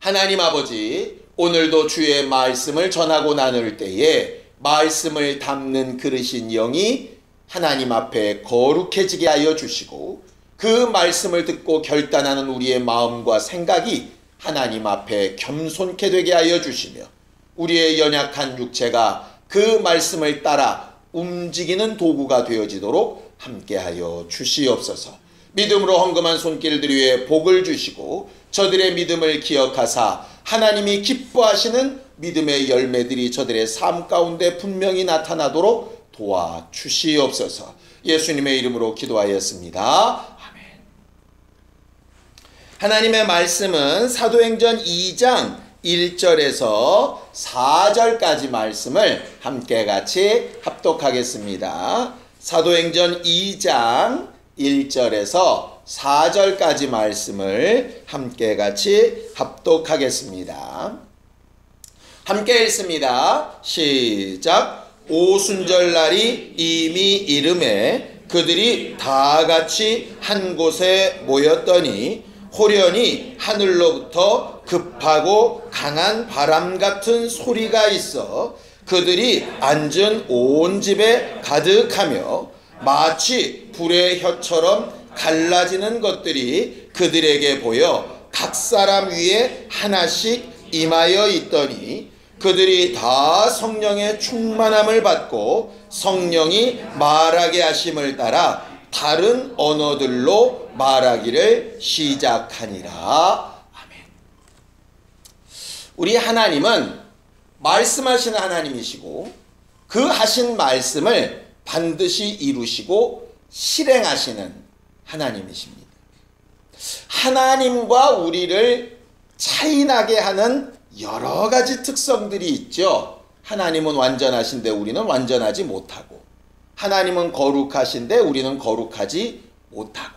하나님 아버지, 오늘도 주의 말씀을 전하고 나눌 때에 말씀을 담는 그릇인 영이 하나님 앞에 거룩해지게 하여 주시고, 그 말씀을 듣고 결단하는 우리의 마음과 생각이 하나님 앞에 겸손케 되게 하여 주시며, 우리의 연약한 육체가 그 말씀을 따라 움직이는 도구가 되어지도록 함께하여 주시옵소서. 믿음으로 헌금한 손길들 위에 복을 주시고, 저들의 믿음을 기억하사 하나님이 기뻐하시는 믿음의 열매들이 저들의 삶 가운데 분명히 나타나도록 도와주시옵소서. 예수님의 이름으로 기도하였습니다. 아멘. 하나님의 말씀은 사도행전 2장 1절에서 4절까지 말씀을 함께 같이 합독하겠습니다. 사도행전 2장 1절에서 4절까지 말씀을 함께 같이 합독하겠습니다. 함께 읽습니다. 시작. 오순절날이 이미 이름에 그들이 다 같이 한 곳에 모였더니 호련히 하늘로부터 급하고 강한 바람 같은 소리가 있어 그들이 앉은 온 집에 가득하며 마치 불의 혀처럼 갈라지는 것들이 그들에게 보여 각 사람 위에 하나씩 임하여 있더니 그들이 다 성령의 충만함을 받고 성령이 말하게 하심을 따라 다른 언어들로 말하기를 시작하니라. 아멘. 우리 하나님은 말씀하시는 하나님이시고, 그 하신 말씀을 반드시 이루시고 실행하시는 하나님이십니다. 하나님과 우리를 차이나게 하는 여러 가지 특성들이 있죠. 하나님은 완전하신데 우리는 완전하지 못하고, 하나님은 거룩하신데 우리는 거룩하지 못하고,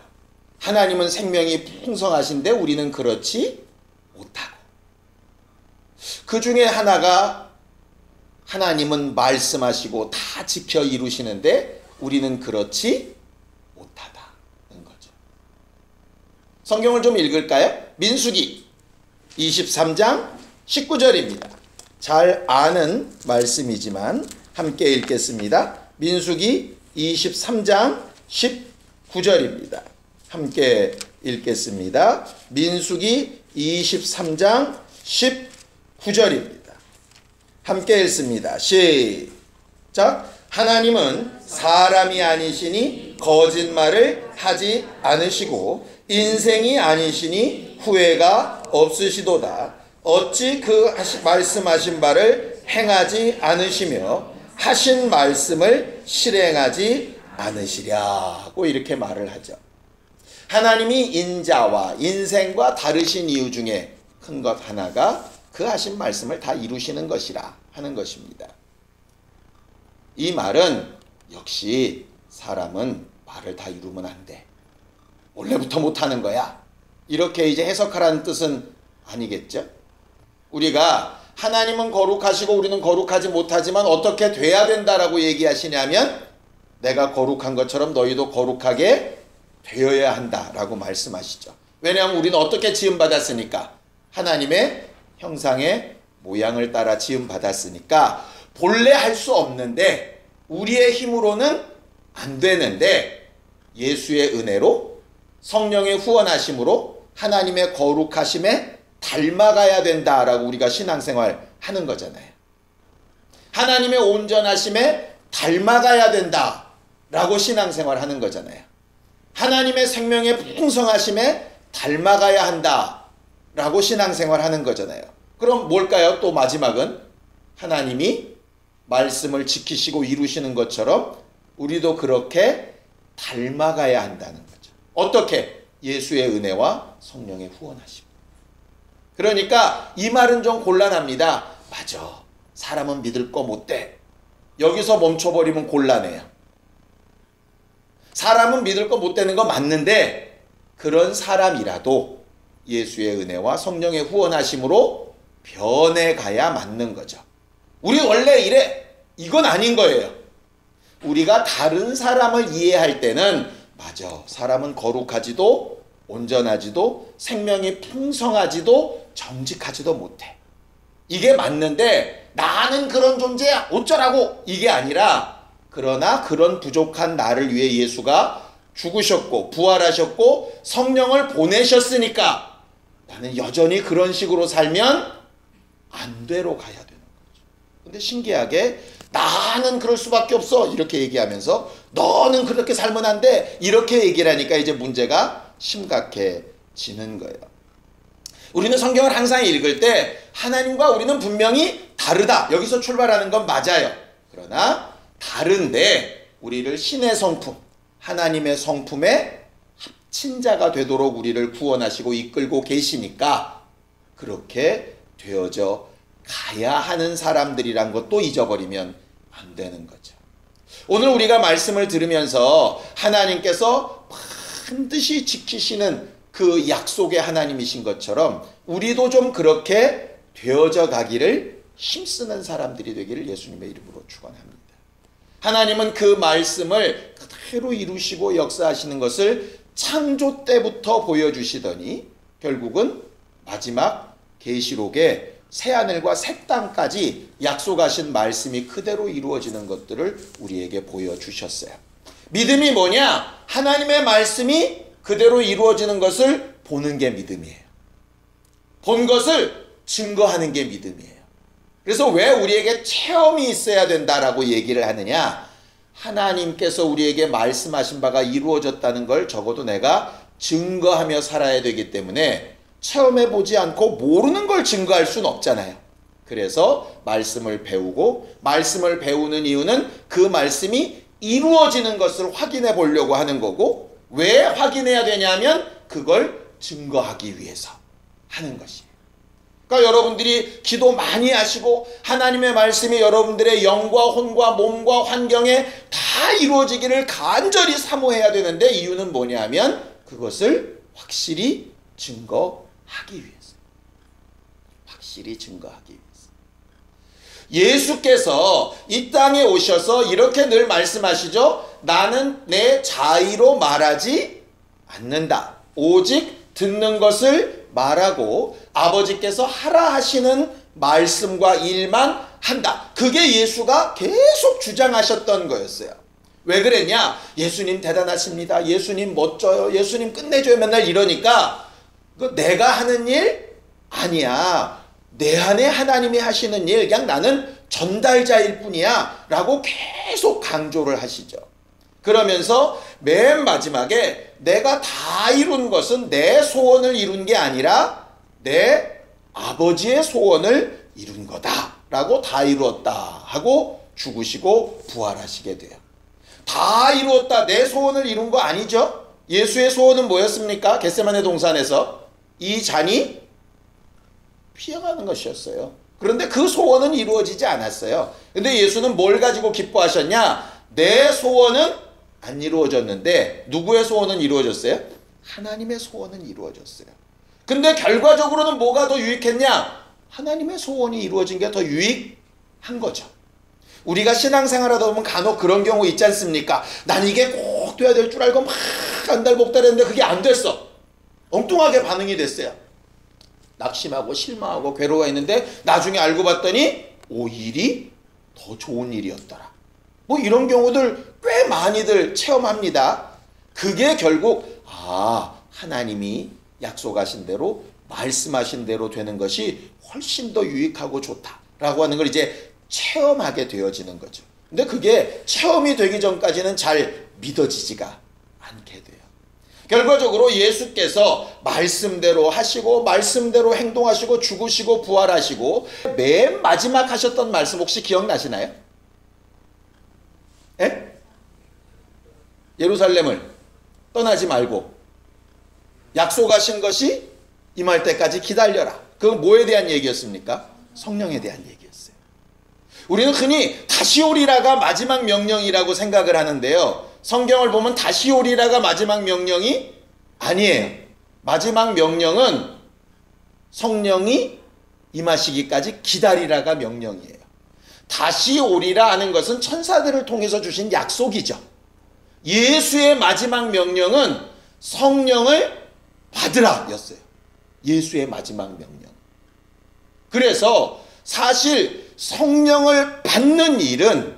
하나님은 생명이 풍성하신데 우리는 그렇지 못하고, 그 중에 하나가 하나님은 말씀하시고 다 지켜 이루시는데 우리는 그렇지 못하다는 거죠. 성경을 좀 읽을까요? 민수기 23장 19절입니다. 잘 아는 말씀이지만 함께 읽겠습니다. 민수기 23장 19절입니다. 함께 읽겠습니다. 민수기 23장 19절입니다. 함께 읽습니다. 시작. 하나님은 사람이 아니시니 거짓말을 하지 않으시고 인생이 아니시니 후회가 없으시도다. 어찌 그 말씀하신 바를 행하지 않으시며 하신 말씀을 실행하지 않으시랴고 이렇게 말을 하죠. 하나님이 인자와 인생과 다르신 이유 중에 큰 것 하나가 그 하신 말씀을 다 이루시는 것이라 하는 것입니다. 이 말은 역시 사람은 말을 다 이루면 안 돼, 원래부터 못하는 거야, 이렇게 이제 해석하라는 뜻은 아니겠죠. 우리가 하나님은 거룩하시고 우리는 거룩하지 못하지만 어떻게 돼야 된다라고 얘기하시냐면, 내가 거룩한 것처럼 너희도 거룩하게 되어야 한다라고 말씀하시죠. 왜냐하면 우리는 어떻게 지음받았으니까, 하나님의 형상의 모양을 따라 지음받았으니까 본래 할 수 없는데, 우리의 힘으로는 안 되는데 예수의 은혜로 성령의 후원하심으로 하나님의 거룩하심에 닮아가야 된다라고 우리가 신앙생활 하는 거잖아요. 하나님의 온전하심에 닮아가야 된다라고 신앙생활 하는 거잖아요. 하나님의 생명의 풍성하심에 닮아가야 한다라고 신앙생활 하는 거잖아요. 그럼 뭘까요? 또 마지막은 하나님이 말씀을 지키시고 이루시는 것처럼 우리도 그렇게 닮아가야 한다는 거죠. 어떻게? 예수의 은혜와 성령의 후원하심. 그러니까 이 말은 좀 곤란합니다. 맞아, 사람은 믿을 거 못 돼. 여기서 멈춰버리면 곤란해요. 사람은 믿을 거 못 되는 거 맞는데, 그런 사람이라도 예수의 은혜와 성령의 후원하심으로 변해가야 맞는 거죠. 우리 원래 이래, 이건 아닌 거예요. 우리가 다른 사람을 이해할 때는 맞아, 사람은 거룩하지도 온전하지도 생명이 풍성하지도 정직하지도 못해. 이게 맞는데 나는 그런 존재야 어쩌라고 이게 아니라, 그러나 그런 부족한 나를 위해 예수가 죽으셨고 부활하셨고 성령을 보내셨으니까 나는 여전히 그런 식으로 살면 안 되로 가야 되는 거죠. 근데 신기하게 나는 그럴 수밖에 없어 이렇게 얘기하면서 너는 그렇게 살면 안 돼 이렇게 얘기를 하니까 이제 문제가 심각해지는 거예요. 우리는 성경을 항상 읽을 때 하나님과 우리는 분명히 다르다, 여기서 출발하는 건 맞아요. 그러나 다른데 우리를 신의 성품, 하나님의 성품에 합친 자가 되도록 우리를 구원하시고 이끌고 계시니까 그렇게 되어져 가야 하는 사람들이란 것도 잊어버리면 안 되는 거죠. 오늘 우리가 말씀을 들으면서 하나님께서 반드시 지키시는 그 약속의 하나님이신 것처럼 우리도 좀 그렇게 되어져 가기를 힘쓰는 사람들이 되기를 예수님의 이름으로 축원합니다. 하나님은 그 말씀을 그대로 이루시고 역사하시는 것을 창조 때부터 보여주시더니 결국은 마지막 계시록에 새하늘과 새 땅까지 약속하신 말씀이 그대로 이루어지는 것들을 우리에게 보여주셨어요. 믿음이 뭐냐? 하나님의 말씀이 그대로 이루어지는 것을 보는 게 믿음이에요. 본 것을 증거하는 게 믿음이에요. 그래서 왜 우리에게 체험이 있어야 된다라고 얘기를 하느냐? 하나님께서 우리에게 말씀하신 바가 이루어졌다는 걸 적어도 내가 증거하며 살아야 되기 때문에 체험해보지 않고 모르는 걸 증거할 수는 없잖아요. 그래서 말씀을 배우고, 말씀을 배우는 이유는 그 말씀이 이루어지는 것을 확인해 보려고 하는 거고, 왜 확인해야 되냐면 그걸 증거하기 위해서 하는 것이에요. 그러니까 여러분들이 기도 많이 하시고 하나님의 말씀이 여러분들의 영과 혼과 몸과 환경에 다 이루어지기를 간절히 사모해야 되는데, 이유는 뭐냐면 그것을 확실히 증거하기 위해서. 확실히 증거하기 위해서. 예수께서 이 땅에 오셔서 이렇게 늘 말씀하시죠. 나는 내 자의로 말하지 않는다. 오직 듣는 것을 말하고 아버지께서 하라 하시는 말씀과 일만 한다. 그게 예수가 계속 주장하셨던 거였어요. 왜 그랬냐? 예수님 대단하십니다. 예수님 멋져요. 예수님 끝내줘요. 맨날 이러니까 내가 하는 일 아니야. 내 안에 하나님이 하시는 일, 그냥 나는 전달자일 뿐이야 라고 계속 강조를 하시죠. 그러면서 맨 마지막에 내가 다 이룬 것은 내 소원을 이룬 게 아니라 내 아버지의 소원을 이룬 거다 라고 다 이루었다 하고 죽으시고 부활하시게 돼요. 다 이루었다, 내 소원을 이룬 거 아니죠? 예수의 소원은 뭐였습니까? 겟세마네 동산에서 이 잔이 피어가는 것이었어요. 그런데 그 소원은 이루어지지 않았어요. 근데 예수는 뭘 가지고 기뻐하셨냐? 내 소원은 안 이루어졌는데 누구의 소원은 이루어졌어요? 하나님의 소원은 이루어졌어요. 근데 결과적으로는 뭐가 더 유익했냐? 하나님의 소원이 이루어진 게 더 유익한 거죠. 우리가 신앙생활하다 보면 간혹 그런 경우 있지 않습니까? 난 이게 꼭 돼야 될 줄 알고 막 안달복달 했는데 그게 안 됐어. 엉뚱하게 반응이 됐어요. 낙심하고 실망하고 괴로워했는데 나중에 알고 봤더니 오일이 더 좋은 일이었더라. 뭐 이런 경우들 꽤 많이들 체험합니다. 그게 결국 하나님이 약속하신 대로 말씀하신 대로 되는 것이 훨씬 더 유익하고 좋다라고 하는 걸 이제 체험하게 되어지는 거죠. 근데 그게 체험이 되기 전까지는 잘 믿어지지가 않게 돼요. 결과적으로 예수께서 말씀대로 하시고 말씀대로 행동하시고 죽으시고 부활하시고 맨 마지막 하셨던 말씀 혹시 기억나시나요? 에? 예루살렘을 떠나지 말고 약속하신 것이 임할 때까지 기다려라. 그건 뭐에 대한 얘기였습니까? 성령에 대한 얘기였어요. 우리는 흔히 다시 오리라가 마지막 명령이라고 생각을 하는데요. 성경을 보면 다시 오리라가 마지막 명령이 아니에요. 마지막 명령은 성령이 임하시기까지 기다리라가 명령이에요. 다시 오리라 하는 것은 천사들을 통해서 주신 약속이죠. 예수의 마지막 명령은 성령을 받으라 였어요. 예수의 마지막 명령. 그래서 사실 성령을 받는 일은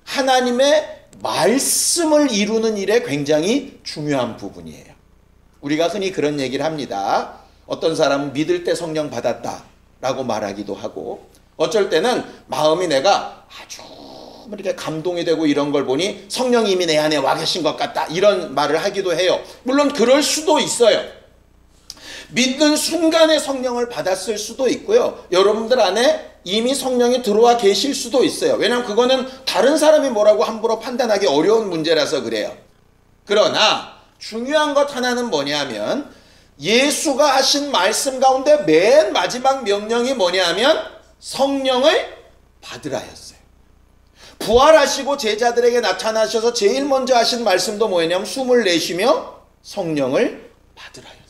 하나님의 말씀을 이루는 일에 굉장히 중요한 부분이에요. 우리가 흔히 그런 얘기를 합니다. 어떤 사람은 믿을 때 성령 받았다라고 말하기도 하고, 어쩔 때는 마음이 내가 아주 이렇게 감동이 되고 이런 걸 보니 성령이 이미 내 안에 와 계신 것 같다, 이런 말을 하기도 해요. 물론 그럴 수도 있어요. 믿는 순간에 성령을 받았을 수도 있고요. 여러분들 안에 이미 성령이 들어와 계실 수도 있어요. 왜냐하면 그거는 다른 사람이 뭐라고 함부로 판단하기 어려운 문제라서 그래요. 그러나 중요한 것 하나는 뭐냐면, 예수가 하신 말씀 가운데 맨 마지막 명령이 뭐냐면 성령을 받으라였어요. 부활하시고 제자들에게 나타나셔서 제일 먼저 하신 말씀도 뭐냐면 숨을 내쉬며 성령을 받으라였어요.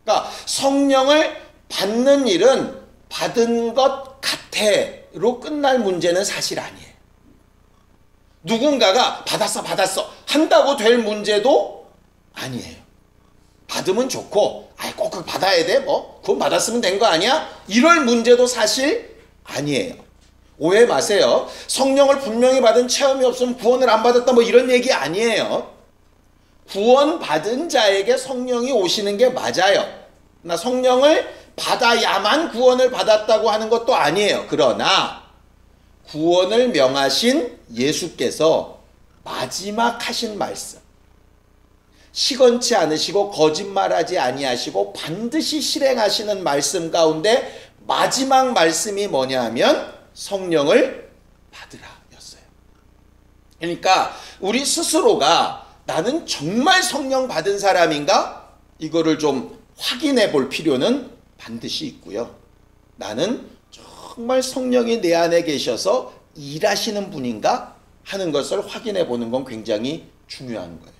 그러니까 성령을 받는 일은 받은 것 같아로 끝날 문제는 사실 아니에요. 누군가가 받았어 한다고 될 문제도 아니에요. 받으면 좋고, 꼭 그거 받아야 돼? 그건 받았으면 된 거 아니야? 이럴 문제도 사실 아니에요. 오해 마세요. 성령을 분명히 받은 체험이 없으면 구원을 안 받았다 이런 얘기 아니에요. 구원 받은 자에게 성령이 오시는 게 맞아요. 나 성령을 받아야만 구원을 받았다고 하는 것도 아니에요. 그러나 구원을 명하신 예수께서 마지막 하신 말씀, 시건치 않으시고 거짓말하지 아니하시고 반드시 실행하시는 말씀 가운데 마지막 말씀이 뭐냐 하면 성령을 받으라 였어요. 그러니까 우리 스스로가 나는 정말 성령 받은 사람인가? 이거를 좀 확인해 볼 필요는 반드시 있고요. 나는 정말 성령이 내 안에 계셔서 일하시는 분인가 하는 것을 확인해 보는 건 굉장히 중요한 거예요.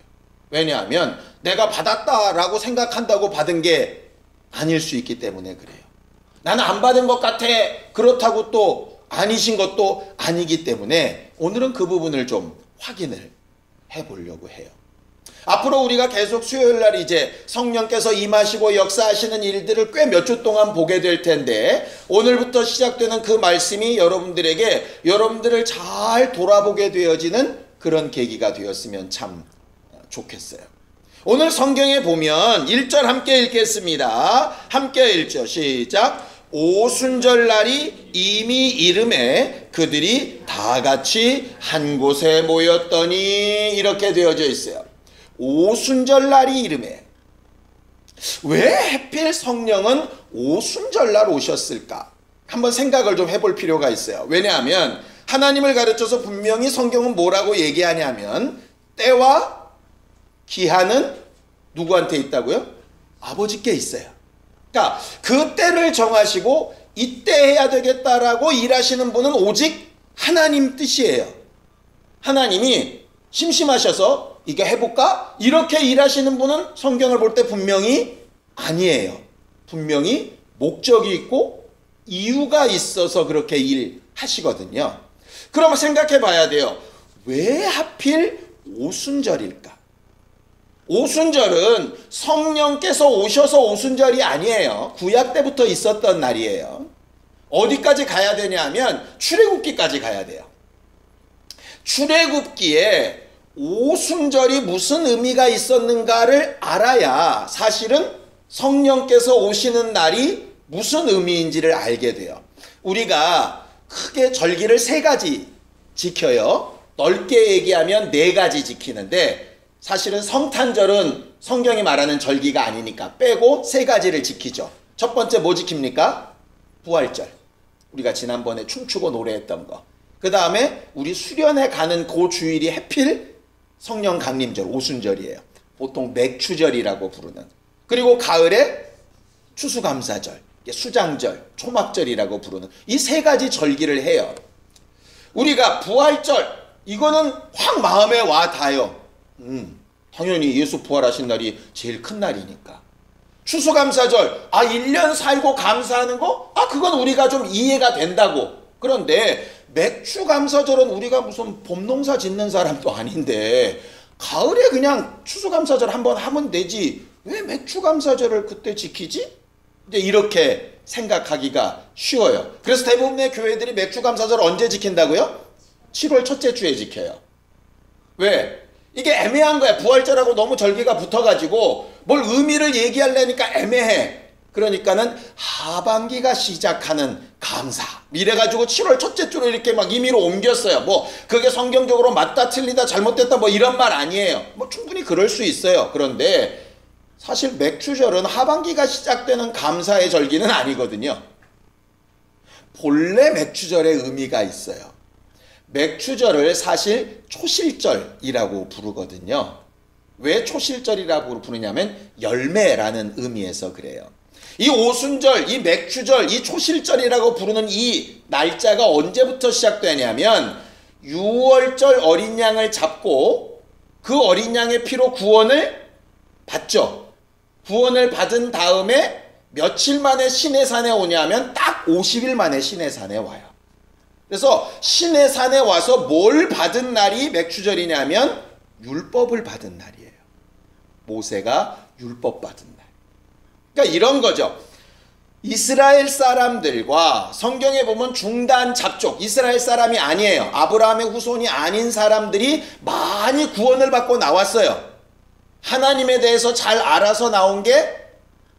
왜냐하면 내가 받았다라고 생각한다고 받은 게 아닐 수 있기 때문에 그래요. 나는 안 받은 것 같아, 그렇다고 또 아니신 것도 아니기 때문에 오늘은 그 부분을 좀 확인을 해보려고 해요. 앞으로 우리가 계속 수요일날 이제 성령께서 임하시고 역사하시는 일들을 꽤 몇 주 동안 보게 될 텐데, 오늘부터 시작되는 그 말씀이 여러분들에게 여러분들을 잘 돌아보게 되어지는 그런 계기가 되었으면 참 좋겠어요. 오늘 성경에 보면 1절 함께 읽겠습니다. 함께 1절 시작. 오순절날이 이미 이름에 그들이 다 같이 한 곳에 모였더니, 이렇게 되어져 있어요. 오순절날이 이름에. 왜 하필 성령은 오순절날 오셨을까? 한번 생각을 좀 해볼 필요가 있어요. 왜냐하면 하나님을 가르쳐서 분명히 성경은 뭐라고 얘기하냐면 때와 기한은 누구한테 있다고요? 아버지께 있어요. 그러니까 그 때를 정하시고 이때 해야 되겠다라고 일하시는 분은 오직 하나님 뜻이에요. 하나님이 심심하셔서 이거 해볼까? 이렇게 일하시는 분은 성경을 볼 때 분명히 아니에요. 분명히 목적이 있고 이유가 있어서 그렇게 일하시거든요. 그러면 생각해 봐야 돼요. 왜 하필 오순절일까? 오순절은 성령께서 오셔서 오순절이 아니에요. 구약 때부터 있었던 날이에요. 어디까지 가야 되냐면 출애굽기까지 가야 돼요. 출애굽기에 오순절이 무슨 의미가 있었는가를 알아야 사실은 성령께서 오시는 날이 무슨 의미인지를 알게 돼요. 우리가 크게 절기를 3가지 지켜요. 넓게 얘기하면 4가지 지키는데, 사실은 성탄절은 성경이 말하는 절기가 아니니까 빼고 3가지를 지키죠. 첫 번째 뭐 지킵니까? 부활절. 우리가 지난번에 춤추고 노래했던 거. 그 다음에 우리 수련회 가는 그 주일이 하필 성령 강림절, 오순절이에요. 보통 맥추절이라고 부르는. 그리고 가을에 추수감사절, 수장절, 초막절이라고 부르는 이 3가지 절기를 해요. 우리가 부활절, 이거는 확 마음에 와 닿아요. 당연히 예수 부활하신 날이 제일 큰 날이니까. 추수감사절, 1년 살고 감사하는 거? 그건 우리가 좀 이해가 된다고. 그런데 맥추감사절은 우리가 무슨 봄농사 짓는 사람도 아닌데 가을에 그냥 추수감사절 한번 하면 되지, 왜 맥주감사절을 그때 지키지? 이제 이렇게 생각하기가 쉬워요. 그래서 대부분의 교회들이 맥주감사절 언제 지킨다고요? 7월 첫째 주에 지켜요. 왜? 이게 애매한 거야. 부활절하고 너무 절기가 붙어가지고 뭘 의미를 얘기하려니까 애매해. 그러니까는 하반기가 시작하는 감사 이래가지고 7월 첫째 주로 이렇게 막 임의로 옮겼어요. 뭐 그게 성경적으로 맞다 틀리다 잘못됐다 뭐 이런 말 아니에요. 뭐 충분히 그럴 수 있어요. 그런데 사실 맥주절은 하반기가 시작되는 감사의 절기는 아니거든요. 본래 맥주절의 의미가 있어요. 맥주절을 사실 초실절이라고 부르거든요. 왜 초실절이라고 부르냐면 열매라는 의미에서 그래요. 이 오순절, 이 맥주절, 이 초실절이라고 부르는 이 날짜가 언제부터 시작되냐면 6월절 어린 양을 잡고 그 어린 양의 피로 구원을 받죠. 구원을 받은 다음에 며칠 만에 시내산에 오냐면 딱 50일 만에 시내산에 와요. 그래서 시내산에 와서 뭘 받은 날이 맥주절이냐면 율법을 받은 날이에요. 모세가 율법 받은 날. 그러니까 이런 거죠. 이스라엘 사람들과 성경에 보면 중단 잡족, 이스라엘 사람이 아니에요. 아브라함의 후손이 아닌 사람들이 많이 구원을 받고 나왔어요. 하나님에 대해서 잘 알아서 나온 게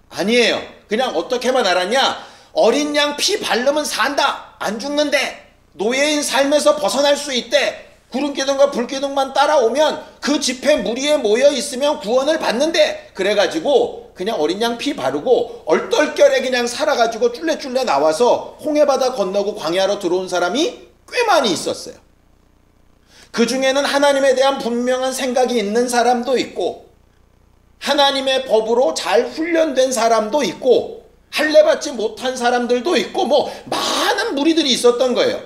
아니에요. 그냥 어떻게만 알았냐? 어린 양 피 바르면 산다. 안 죽는데. 노예인 삶에서 벗어날 수 있대. 구름기둥과 불기둥만 따라오면 그 집회 무리에 모여 있으면 구원을 받는데. 그래가지고 그냥 어린 양 피 바르고 얼떨결에 그냥 살아가지고 쫄래쫄래 나와서 홍해바다 건너고 광야로 들어온 사람이 꽤 많이 있었어요. 그 중에는 하나님에 대한 분명한 생각이 있는 사람도 있고 하나님의 법으로 잘 훈련된 사람도 있고 할례받지 못한 사람들도 있고 뭐 많은 무리들이 있었던 거예요.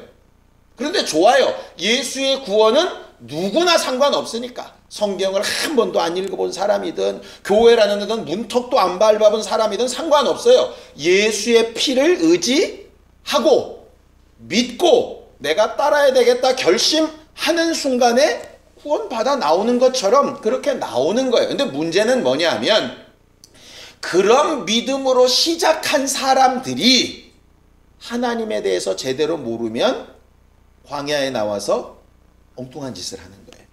그런데 좋아요. 예수의 구원은 누구나 상관없으니까 성경을 한 번도 안 읽어본 사람이든 교회라는 데든 문턱도 안 밟아본 사람이든 상관없어요. 예수의 피를 의지하고 믿고 내가 따라야 되겠다 결심하는 순간에 구원받아 나오는 것처럼 그렇게 나오는 거예요. 근데 문제는 뭐냐 하면 그런 믿음으로 시작한 사람들이 하나님에 대해서 제대로 모르면 광야에 나와서 엉뚱한 짓을 하는 거예요.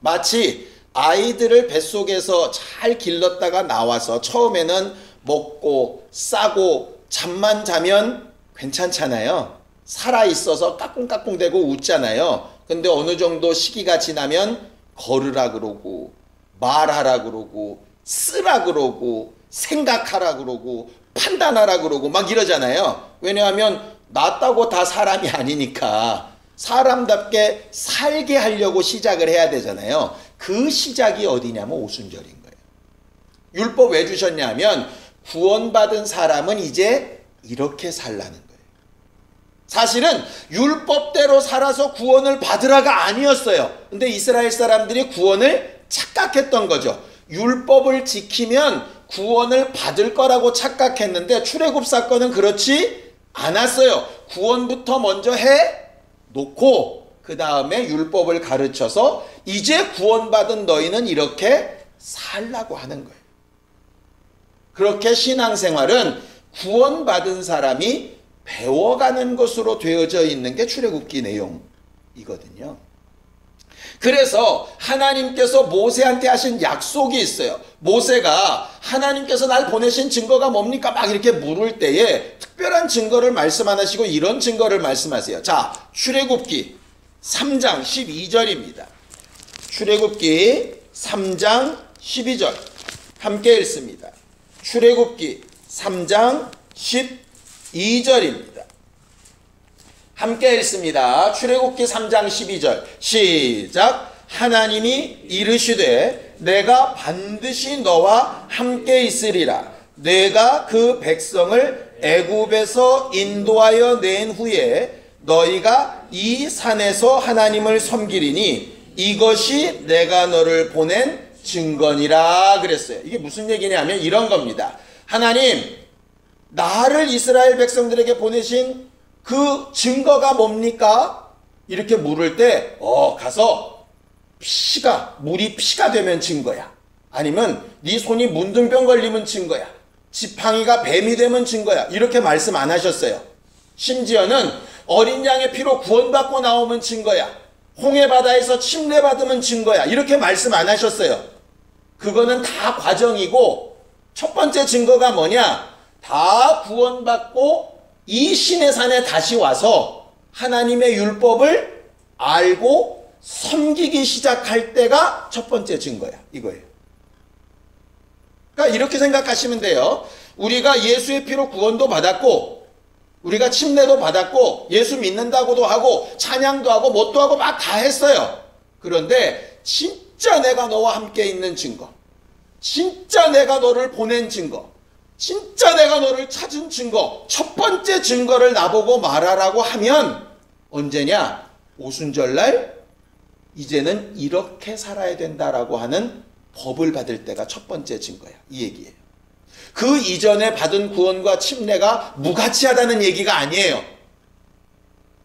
마치 아이들을 뱃속에서 잘 길렀다가 나와서 처음에는 먹고 싸고 잠만 자면 괜찮잖아요. 살아있어서 까꿍까꿍대고 웃잖아요. 근데 어느 정도 시기가 지나면 걸으라 그러고 말하라 그러고 쓰라 그러고 생각하라 그러고 판단하라 그러고 막 이러잖아요. 왜냐하면 낫다고 다 사람이 아니니까 사람답게 살게 하려고 시작을 해야 되잖아요. 그 시작이 어디냐면 오순절인 거예요. 율법 왜 주셨냐면 구원받은 사람은 이제 이렇게 살라는 거예요. 사실은 율법대로 살아서 구원을 받으라가 아니었어요. 근데 이스라엘 사람들이 구원을 착각했던 거죠. 율법을 지키면 구원을 받을 거라고 착각했는데 출애굽 사건은 그렇지 않았어요. 구원부터 먼저 해 놓고 그 다음에 율법을 가르쳐서 이제 구원받은 너희는 이렇게 살라고 하는 거예요. 그렇게 신앙생활은 구원받은 사람이 배워가는 것으로 되어져 있는 게 출애굽기 내용이거든요. 그래서 하나님께서 모세한테 하신 약속이 있어요. 모세가 하나님께서 날 보내신 증거가 뭡니까? 막 이렇게 물을 때에 특별한 증거를 말씀 안 하시고 이런 증거를 말씀하세요. 자, 출애굽기 3장 12절입니다. 출애굽기 3장 12절 함께 읽습니다. 출애굽기 3장 12절입니다. 함께 읽습니다. 출애굽기 3장 12절 시작. 하나님이 이르시되 내가 반드시 너와 함께 있으리라. 내가 그 백성을 애굽에서 인도하여 낸 후에 너희가 이 산에서 하나님을 섬기리니 이것이 내가 너를 보낸 증거니라 그랬어요. 이게 무슨 얘기냐면 이런 겁니다. 하나님 나를 이스라엘 백성들에게 보내신 그 증거가 뭡니까? 이렇게 물을 때 가서 물이 피가 되면 증거야. 아니면 네 손이 문둥병 걸리면 증거야. 지팡이가 뱀이 되면 증거야. 이렇게 말씀 안 하셨어요. 심지어는 어린 양의 피로 구원받고 나오면 증거야. 홍해바다에서 침례받으면 증거야. 이렇게 말씀 안 하셨어요. 그거는 다 과정이고 첫 번째 증거가 뭐냐? 다 구원받고 이 시내산에 다시 와서 하나님의 율법을 알고 섬기기 시작할 때가 첫 번째 증거야. 이거예요. 그러니까 이렇게 생각하시면 돼요. 우리가 예수의 피로 구원도 받았고 우리가 침례도 받았고 예수 믿는다고도 하고 찬양도 하고 뭣도 하고 막 다 했어요. 그런데 진짜 내가 너와 함께 있는 증거, 진짜 내가 너를 보낸 증거, 진짜 내가 너를 찾은 증거, 첫 번째 증거를 나보고 말하라고 하면 언제냐? 오순절날 이제는 이렇게 살아야 된다라고 하는 법을 받을 때가 첫 번째 증거야. 이 얘기예요. 그 이전에 받은 구원과 침례가 무가치하다는 얘기가 아니에요.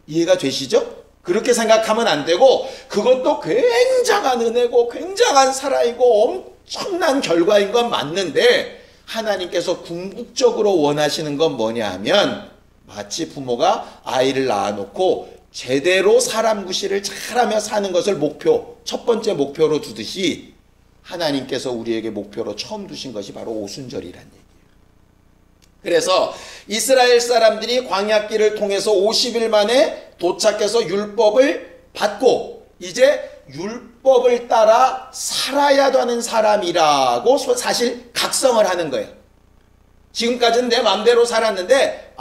이해가 되시죠? 그렇게 생각하면 안 되고 그것도 굉장한 은혜고 굉장한 사랑이고 엄청난 결과인 건 맞는데 하나님께서 궁극적으로 원하시는 건 뭐냐 하면 마치 부모가 아이를 낳아놓고 제대로 사람 구실을 잘하며 사는 것을 첫 번째 목표로 두듯이 하나님께서 우리에게 목표로 처음 두신 것이 바로 오순절이란 얘기예요. 그래서 이스라엘 사람들이 광야길을 통해서 50일 만에 도착해서 율법을 받고 이제 율법을 따라 살아야 되는 사람이라고 사실 각성을 하는 거예요. 지금까지는 내 마음대로 살았는데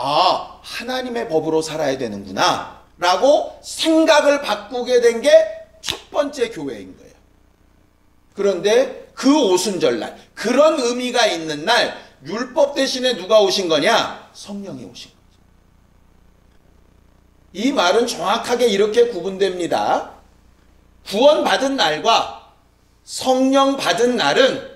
하나님의 법으로 살아야 되는구나 라고 생각을 바꾸게 된 게 첫 번째 교회인 거예요. 그런데 그 오순절날 그런 의미가 있는 날 율법 대신에 누가 오신 거냐? 성령이 오신 거죠. 이 말은 정확하게 이렇게 구분됩니다. 구원받은 날과 성령 받은 날은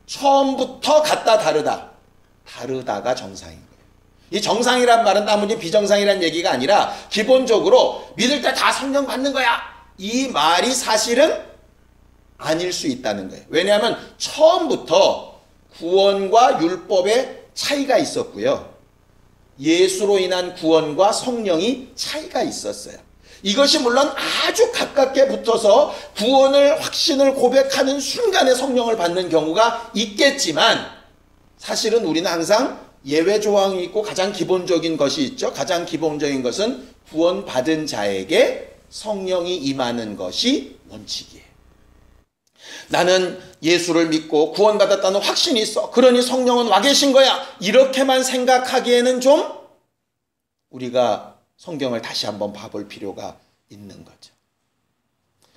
처음부터 같다 다르다가 정상인 거예요. 이 정상이란 말은 단순히 비정상이란 얘기가 아니라 기본적으로 믿을 때 다 성령 받는 거야. 이 말이 사실은 아닐 수 있다는 거예요. 왜냐하면 처음부터 구원과 율법의 차이가 있었고요. 예수로 인한 구원과 성령이 차이가 있었어요. 이것이 물론 아주 가깝게 붙어서 구원을 확신을 고백하는 순간에 성령을 받는 경우가 있겠지만 사실은 우리는 항상 예외 조항이 있고 가장 기본적인 것이 있죠. 가장 기본적인 것은 구원받은 자에게 성령이 임하는 것이 원칙이에요. 나는 예수를 믿고 구원받았다는 확신이 있어. 그러니 성령은 와 계신 거야. 이렇게만 생각하기에는 좀 우리가 성경을 다시 한번 봐볼 필요가 있는 거죠.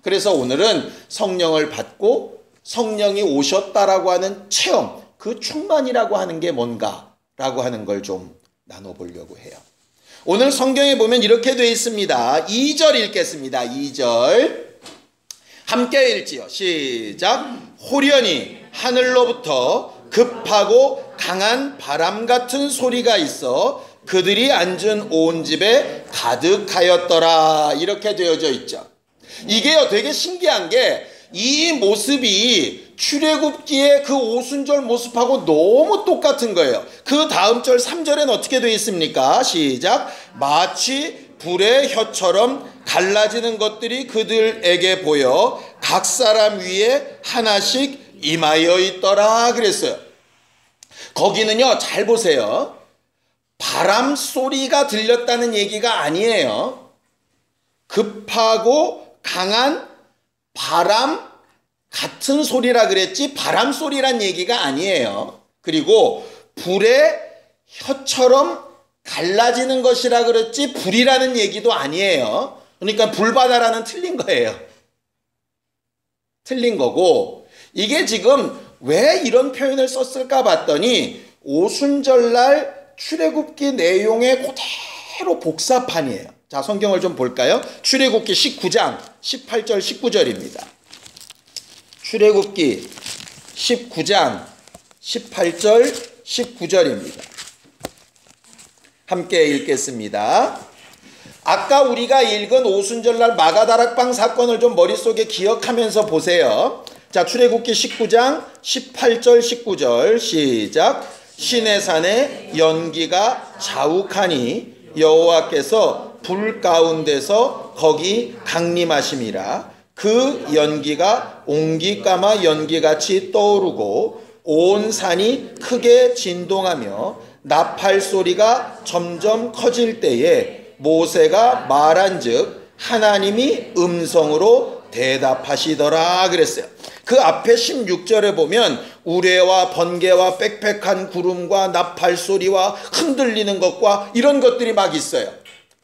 그래서 오늘은 성령을 받고 성령이 오셨다라고 하는 체험, 그 충만이라고 하는 게 뭔가라고 하는 걸 좀 나눠보려고 해요. 오늘 성경에 보면 이렇게 되어 있습니다. 2절 읽겠습니다. 2절 함께 읽지요. 시작. 호련히 하늘로부터 급하고 강한 바람 같은 소리가 있어 그들이 앉은 온 집에 가득하였더라. 이렇게 되어져 있죠. 이게요 되게 신기한 게 이 모습이 출애굽기의 그 오순절 모습하고 너무 똑같은 거예요. 그 다음 절 3절엔 어떻게 되어 있습니까? 시작. 마치 불의 혀처럼 갈라지는 것들이 그들에게 보여 각 사람 위에 하나씩 임하여 있더라 그랬어요. 거기는요 잘 보세요. 바람 소리가 들렸다는 얘기가 아니에요. 급하고 강한 바람 같은 소리라 그랬지 바람 소리란 얘기가 아니에요. 그리고 불의 혀처럼 갈라지는 것이라 그랬지 불이라는 얘기도 아니에요. 그러니까 불바다라는 틀린 거예요. 틀린 거고 이게 지금 왜 이런 표현을 썼을까 봤더니 오순절날 출애굽기 내용의 그대로 복사판이에요. 자, 성경을 좀 볼까요? 출애굽기 19장 18절 19절입니다. 출애굽기 19장 18절 19절입니다. 함께 읽겠습니다. 아까 우리가 읽은 오순절날 마가다락방 사건을 좀 머릿속에 기억하면서 보세요. 자, 출애굽기 19장 18절 19절 시작. 시내산에 연기가 자욱하니 여호와께서 불 가운데서 거기 강림하심이라. 그 연기가 옹기까마 연기같이 떠오르고 온 산이 크게 진동하며 나팔 소리가 점점 커질 때에 모세가 말한즉 하나님이 음성으로 대답하시더라 그랬어요. 그 앞에 16절에 보면 우레와 번개와 빽빽한 구름과 나팔 소리와 흔들리는 것과 이런 것들이 막 있어요.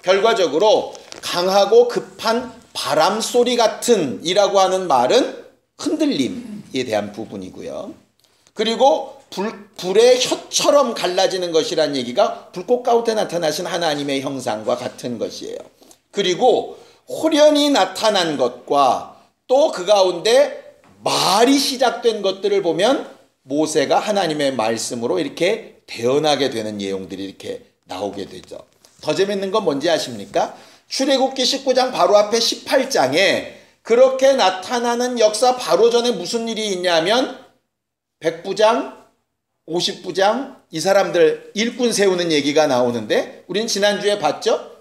결과적으로 강하고 급한 바람 소리 같은 이라고 하는 말은 흔들림에 대한 부분이고요. 그리고 불의 혀처럼 갈라지는 것이란 얘기가 불꽃 가운데 나타나신 하나님의 형상과 같은 것이에요. 그리고 호련히 나타난 것과 또 그 가운데 말이 시작된 것들을 보면 모세가 하나님의 말씀으로 이렇게 대언하게 되는 내용들이 이렇게 나오게 되죠. 더 재밌는 건 뭔지 아십니까? 출애굽기 19장 바로 앞에 18장에 그렇게 나타나는 역사 바로 전에 무슨 일이 있냐면 100부장, 50부장 이 사람들 일꾼 세우는 얘기가 나오는데 우린 지난주에 봤죠?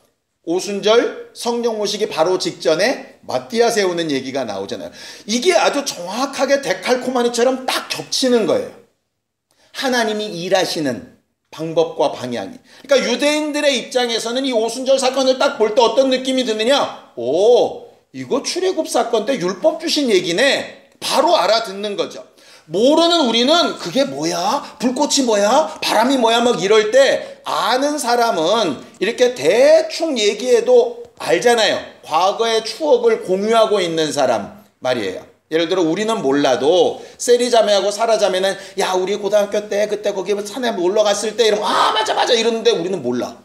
오순절 성령 오시기 바로 직전에 마띠아 세우는 얘기가 나오잖아요. 이게 아주 정확하게 데칼코마니처럼 딱 겹치는 거예요. 하나님이 일하시는 방법과 방향이. 그러니까 유대인들의 입장에서는 이 오순절 사건을 딱 볼 때 어떤 느낌이 드느냐? 오, 이거 출애굽 사건 때 율법 주신 얘기네. 바로 알아듣는 거죠. 모르는 우리는 그게 뭐야? 불꽃이 뭐야? 바람이 뭐야? 막 이럴 때 아는 사람은 이렇게 대충 얘기해도 알잖아요. 과거의 추억을 공유하고 있는 사람 말이에요. 예를 들어 우리는 몰라도 세리 자매하고 사라 자매는 야 우리 고등학교 때 그때 거기 산에 놀러 갔을 때 이러면 아 맞아 이러는데 우리는 몰라.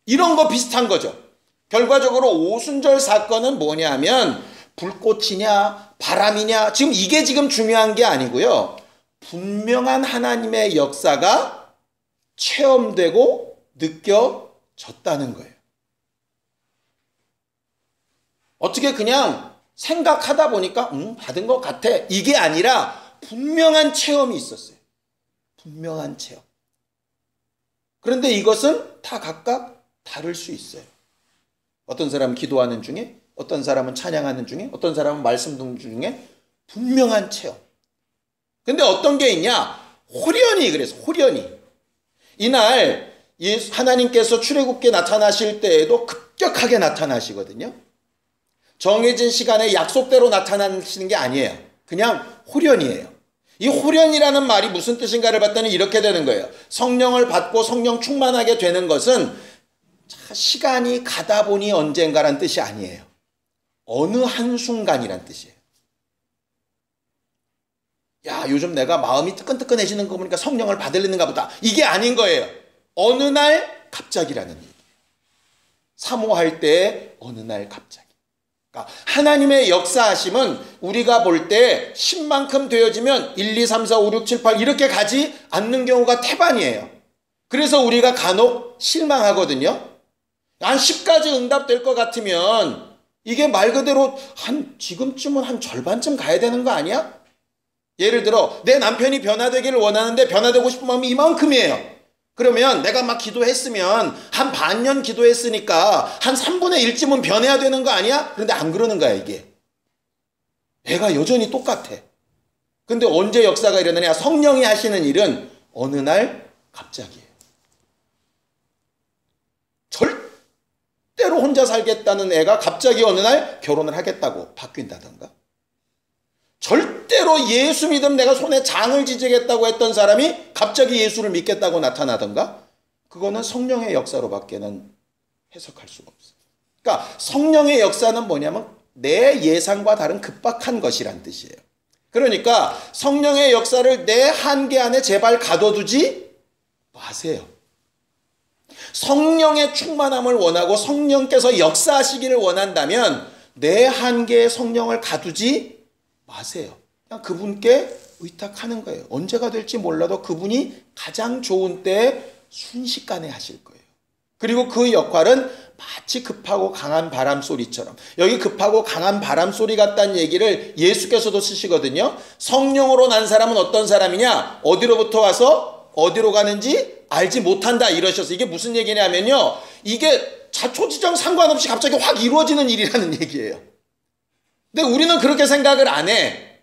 이런 거 비슷한 거죠. 결과적으로 오순절 사건은 뭐냐면 불꽃이냐 바람이냐 지금 이게 지금 중요한 게 아니고요. 분명한 하나님의 역사가 체험되고 느껴졌다는 거예요. 어떻게 그냥 생각하다 보니까 받은 것 같아 이게 아니라 분명한 체험이 있었어요. 분명한 체험. 그런데 이것은 다 각각 다를 수 있어요. 어떤 사람은 기도하는 중에 어떤 사람은 찬양하는 중에 어떤 사람은 말씀 듣는 중에 분명한 체험. 근데 어떤 게 있냐? 호련히 그래서 호련히 이날 하나님께서 출애굽기에 나타나실 때에도 급격하게 나타나시거든요. 정해진 시간에 약속대로 나타나시는 게 아니에요. 그냥 호련이에요. 이 호련이라는 말이 무슨 뜻인가를 봤더니 이렇게 되는 거예요. 성령을 받고 성령 충만하게 되는 것은 시간이 가다 보니 언젠가란 뜻이 아니에요. 어느 한순간이란 뜻이에요. 야 요즘 내가 마음이 뜨끈뜨끈해지는 거 보니까 성령을 받으려는가 보다. 이게 아닌 거예요. 어느 날 갑자기라는 얘기. 사모할 때 어느 날 갑자기. 그러니까 하나님의 역사하심은 우리가 볼 때 10만큼 되어지면 1, 2, 3, 4, 5, 6, 7, 8 이렇게 가지 않는 경우가 태반이에요. 그래서 우리가 간혹 실망하거든요. 한 10가지 응답될 것 같으면 이게 말 그대로 지금쯤은 한 절반쯤 가야 되는 거 아니야? 예를 들어 내 남편이 변화되기를 원하는데 변화되고 싶은 마음이 이만큼이에요. 그러면 내가 막 기도했으면 한 반년 기도했으니까 한 3분의 1쯤은 변해야 되는 거 아니야? 그런데 안 그러는 거야 이게. 애가 여전히 똑같아. 근데 언제 역사가 일어나냐? 성령이 하시는 일은 어느 날 갑자기예요. 절대로 혼자 살겠다는 애가 갑자기 어느 날 결혼을 하겠다고 바뀐다던가. 절대로 예수 믿음 내가 손에 장을 지지겠다고 했던 사람이 갑자기 예수를 믿겠다고 나타나던가. 그거는 성령의 역사로밖에는 해석할 수가 없어요. 그러니까 성령의 역사는 뭐냐면 내 예상과 다른 급박한 것이란 뜻이에요. 그러니까 성령의 역사를 내 한계 안에 제발 가둬두지 마세요. 성령의 충만함을 원하고 성령께서 역사하시기를 원한다면 내 한계에 성령을 가두지 마세요. 그냥 그분께 의탁하는 거예요. 언제가 될지 몰라도 그분이 가장 좋은 때에 순식간에 하실 거예요. 그리고 그 역할은 마치 급하고 강한 바람 소리처럼, 여기 급하고 강한 바람 소리 같다는 얘기를 예수께서도 쓰시거든요. 성령으로 난 사람은 어떤 사람이냐? 어디로부터 와서 어디로 가는지 알지 못한다 이러셔서, 이게 무슨 얘기냐면요, 이게 자초지정 상관없이 갑자기 확 이루어지는 일이라는 얘기예요. 근데 우리는 그렇게 생각을 안 해.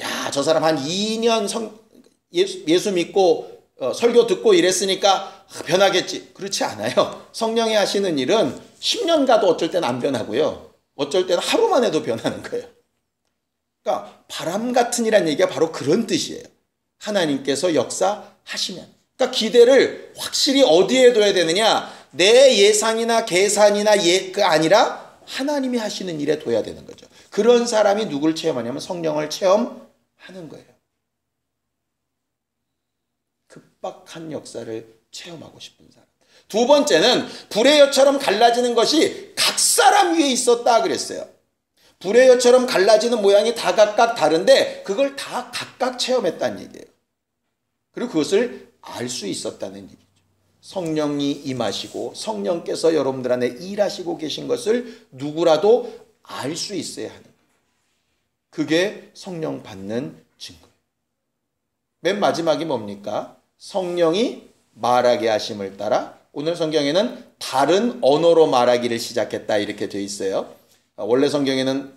야, 저 사람 한 2년 예수 믿고 설교 듣고 이랬으니까 변하겠지. 그렇지 않아요. 성령이 하시는 일은 10년 가도 어쩔 때는 안 변하고요, 어쩔 때는 하루만 해도 변하는 거예요. 그러니까 바람 같은 이란 얘기가 바로 그런 뜻이에요. 하나님께서 역사하시면. 그러니까 기대를 확실히 어디에 둬야 되느냐? 내 예상이나 계산이나 아니라 하나님이 하시는 일에 둬야 되는 거죠. 그런 사람이 누굴 체험하냐면 성령을 체험하는 거예요. 급박한 역사를 체험하고 싶은 사람. 두 번째는 불의 여처럼 갈라지는 것이 각 사람 위에 있었다 그랬어요. 불의 여처럼 갈라지는 모양이 다 각각 다른데 그걸 다 각각 체험했다는 얘기예요. 그리고 그것을 알 수 있었다는 얘기죠. 성령이 임하시고 성령께서 여러분들 안에 일하시고 계신 것을 누구라도 알 수 있어야 하는 거예요. 그게 성령 받는 증거예요. 맨 마지막이 뭡니까? 성령이 말하게 하심을 따라, 오늘 성경에는 다른 언어로 말하기를 시작했다 이렇게 되어 있어요. 원래 성경에는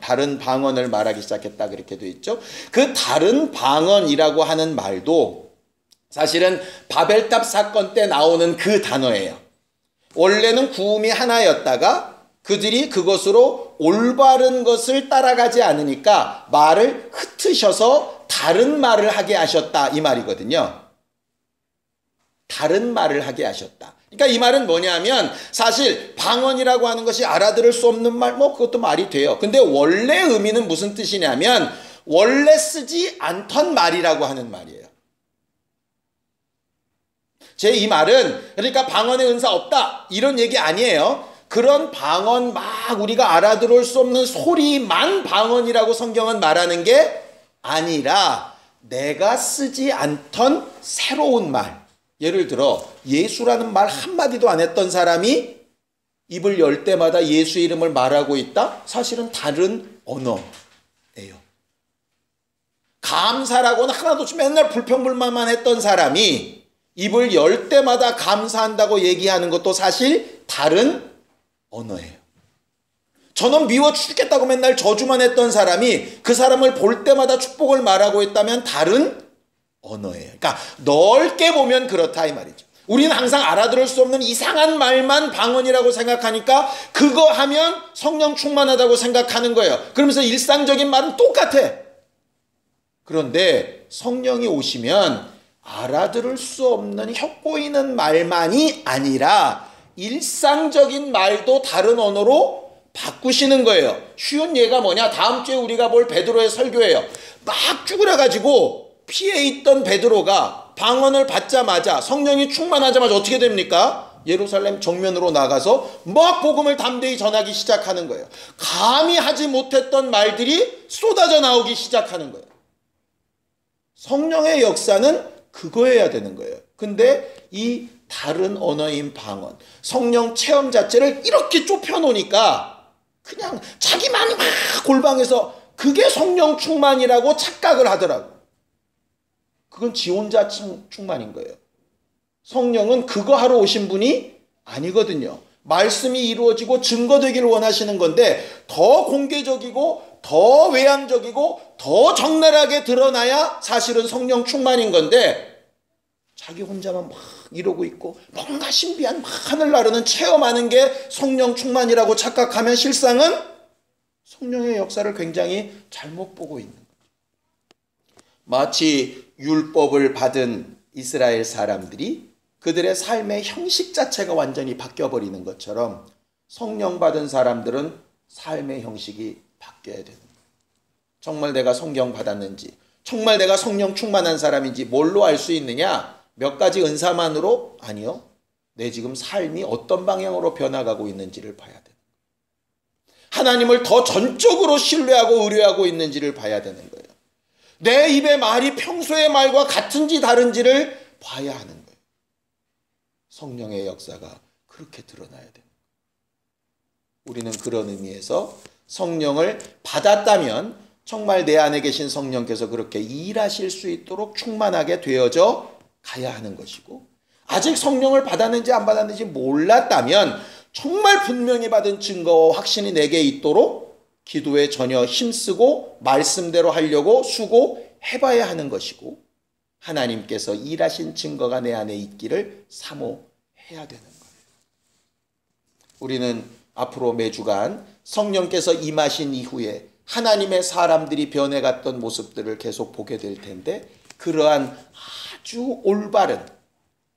다른 방언을 말하기 시작했다 그렇게 되어 있죠. 그 다른 방언이라고 하는 말도 사실은 바벨탑 사건 때 나오는 그 단어예요. 원래는 구음이 하나였다가 그들이 그것으로 올바른 것을 따라가지 않으니까 말을 흩으셔서 다른 말을 하게 하셨다 이 말이거든요. 다른 말을 하게 하셨다. 그러니까 이 말은 뭐냐면, 사실 방언이라고 하는 것이 알아들을 수 없는 말, 그것도 말이 돼요. 근데 원래 의미는 무슨 뜻이냐면 원래 쓰지 않던 말이라고 하는 말이에요. 제 이 말은 그러니까 방언의 은사 없다 이런 얘기 아니에요. 그런 방언 막 우리가 알아들을 수 없는 소리만 방언이라고 성경은 말하는 게 아니라 내가 쓰지 않던 새로운 말, 예를 들어 예수라는 말 한마디도 안 했던 사람이 입을 열 때마다 예수 이름을 말하고 있다? 사실은 다른 언어예요. 감사라고는 하나도 없이 맨날 불평불만만 했던 사람이 입을 열 때마다 감사한다고 얘기하는 것도 사실 다른 언어예요. 저는 미워 죽겠다고 맨날 저주만 했던 사람이 그 사람을 볼 때마다 축복을 말하고 있다면 다른 언어예요. 그러니까 넓게 보면 그렇다 이 말이죠. 우리는 항상 알아들을 수 없는 이상한 말만 방언이라고 생각하니까 그거 하면 성령 충만하다고 생각하는 거예요. 그러면서 일상적인 말은 똑같아. 그런데 성령이 오시면 알아들을 수 없는 혀꼬이는 말만이 아니라 일상적인 말도 다른 언어로 바꾸시는 거예요. 쉬운 예가 뭐냐? 다음 주에 우리가 볼 베드로의 설교예요. 막 쭈그려가지고 피해 있던 베드로가 방언을 받자마자, 성령이 충만하자마자 어떻게 됩니까? 예루살렘 정면으로 나가서 막 복음을 담대히 전하기 시작하는 거예요. 감히 하지 못했던 말들이 쏟아져 나오기 시작하는 거예요. 성령의 역사는 그거여야 되는 거예요. 근데 이 다른 언어인 방언, 성령 체험 자체를 이렇게 좁혀놓으니까 그냥 자기만 막 골방에서 그게 성령 충만이라고 착각을 하더라고. 그건 지 혼자 충만인 거예요. 성령은 그거 하러 오신 분이 아니거든요. 말씀이 이루어지고 증거되기를 원하시는 건데 더 공개적이고 더 외향적이고 더 적나라하게 드러나야 사실은 성령 충만인 건데 자기 혼자만 막 이러고 있고 뭔가 신비한 막 하늘 나르는 체험하는 게 성령 충만이라고 착각하면 실상은 성령의 역사를 굉장히 잘못 보고 있는 거죠. 마치 율법을 받은 이스라엘 사람들이 그들의 삶의 형식 자체가 완전히 바뀌어버리는 것처럼 성령 받은 사람들은 삶의 형식이 바뀌어야 되는 거예요. 정말 내가 성령 받았는지, 정말 내가 성령 충만한 사람인지 뭘로 알 수 있느냐? 몇 가지 은사만으로? 아니요. 내 지금 삶이 어떤 방향으로 변화가고 있는지를 봐야 돼요. 하나님을 더 전적으로 신뢰하고 의뢰하고 있는지를 봐야 되는 거예요. 내 입의 말이 평소의 말과 같은지 다른지를 봐야 하는 거예요. 성령의 역사가 그렇게 드러나야 되는 거예요. 우리는 그런 의미에서 성령을 받았다면 정말 내 안에 계신 성령께서 그렇게 일하실 수 있도록 충만하게 되어져 가야 하는 것이고, 아직 성령을 받았는지 안 받았는지 몰랐다면 정말 분명히 받은 증거와 확신이 내게 있도록 기도에 전혀 힘쓰고 말씀대로 하려고 수고해봐야 하는 것이고, 하나님께서 일하신 증거가 내 안에 있기를 사모해야 되는 거예요. 우리는 앞으로 매주간 성령께서 임하신 이후에 하나님의 사람들이 변해갔던 모습들을 계속 보게 될 텐데, 그러한 아주 올바른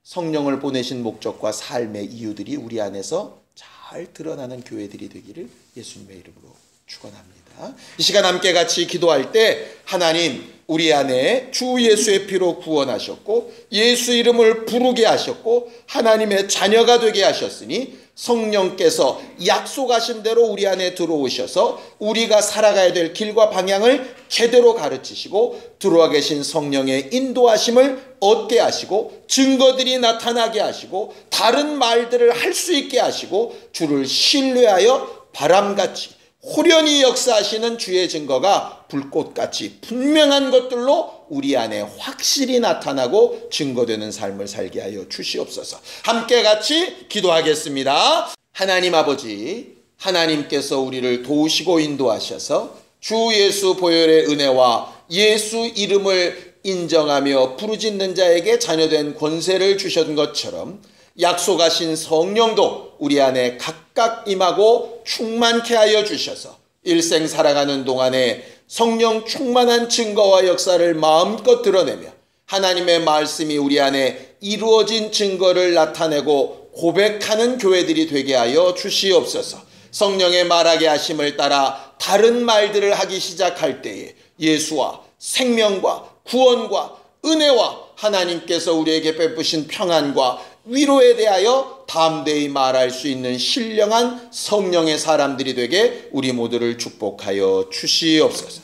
성령을 보내신 목적과 삶의 이유들이 우리 안에서 잘 드러나는 교회들이 되기를 예수님의 이름으로 축원합니다. 이 시간 함께 같이 기도할 때, 하나님, 우리 안에 주 예수의 피로 구원하셨고 예수 이름을 부르게 하셨고 하나님의 자녀가 되게 하셨으니, 성령께서 약속하신 대로 우리 안에 들어오셔서 우리가 살아가야 될 길과 방향을 제대로 가르치시고 들어와 계신 성령의 인도하심을 얻게 하시고 증거들이 나타나게 하시고 다른 말들을 할 수 있게 하시고 주를 신뢰하여 바람같이 호련히 역사하시는 주의 증거가 불꽃같이 분명한 것들로 우리 안에 확실히 나타나고 증거되는 삶을 살게 하여 주시옵소서. 함께 같이 기도하겠습니다. 하나님 아버지, 하나님께서 우리를 도우시고 인도하셔서 주 예수 보혈의 은혜와 예수 이름을 인정하며 부르짖는 자에게 자녀된 권세를 주신 것처럼 약속하신 성령도 우리 안에 각각 임하고 충만케 하여 주셔서 일생 살아가는 동안에 성령 충만한 증거와 역사를 마음껏 드러내며 하나님의 말씀이 우리 안에 이루어진 증거를 나타내고 고백하는 교회들이 되게 하여 주시옵소서. 성령의 말하게 하심을 따라 다른 말들을 하기 시작할 때에 예수와 생명과 구원과 은혜와 하나님께서 우리에게 베푸신 평안과 위로에 대하여 담대히 말할 수 있는 신령한 성령의 사람들이 되게 우리 모두를 축복하여 주시옵소서.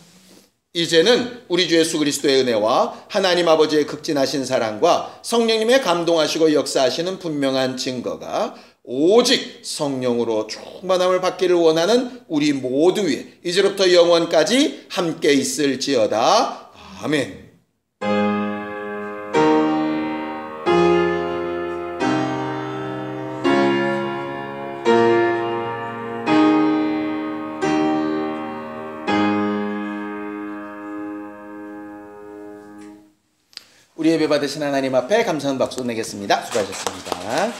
이제는 우리 주 예수 그리스도의 은혜와 하나님 아버지의 극진하신 사랑과 성령님의 감동하시고 역사하시는 분명한 증거가 오직 성령으로 충만함을 받기를 원하는 우리 모두 위에 이제부터 영원까지 함께 있을지어다. 아멘. 우리 예배 받으신 하나님 앞에 감사한 박수 내겠습니다. 수고하셨습니다.